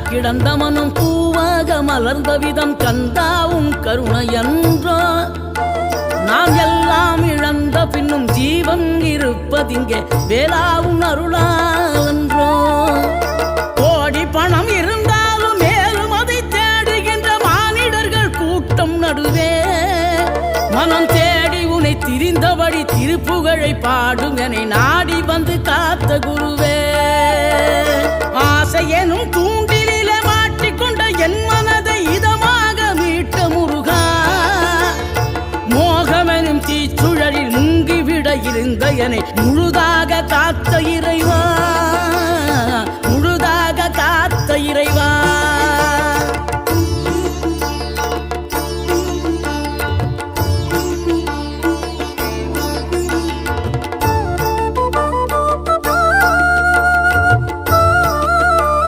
கிடந்த மனம் பூவாக மலர்ந்த விதம் கந்தாவும் கருணையன்றோ நாம் எல்லாம் இழந்த பின்னும் ஜீவன் இருப்பதிங்கே வேளாவும் அருளாலன்றோ கோடி பணம் இருந்தாலும் மேலும் அதை தேடுகின்ற மானிடர்கள் கூட்டம் நடுவே மனம் தேடி உனை திரிந்தபடி திருப்புகழை பாடும் என்னை நாடி வந்து காத்த குருவே ஆசை எனும் தூண்டிலே மாட்டிக்கொண்ட என் மனதை இதமாக மீட்ட முருகா மோகமெனும் தீச்சுழலில் முங்கிவிட இருந்த என்னை முழுதாக காத்த இறைவா முழுதாக காத்த இறைவா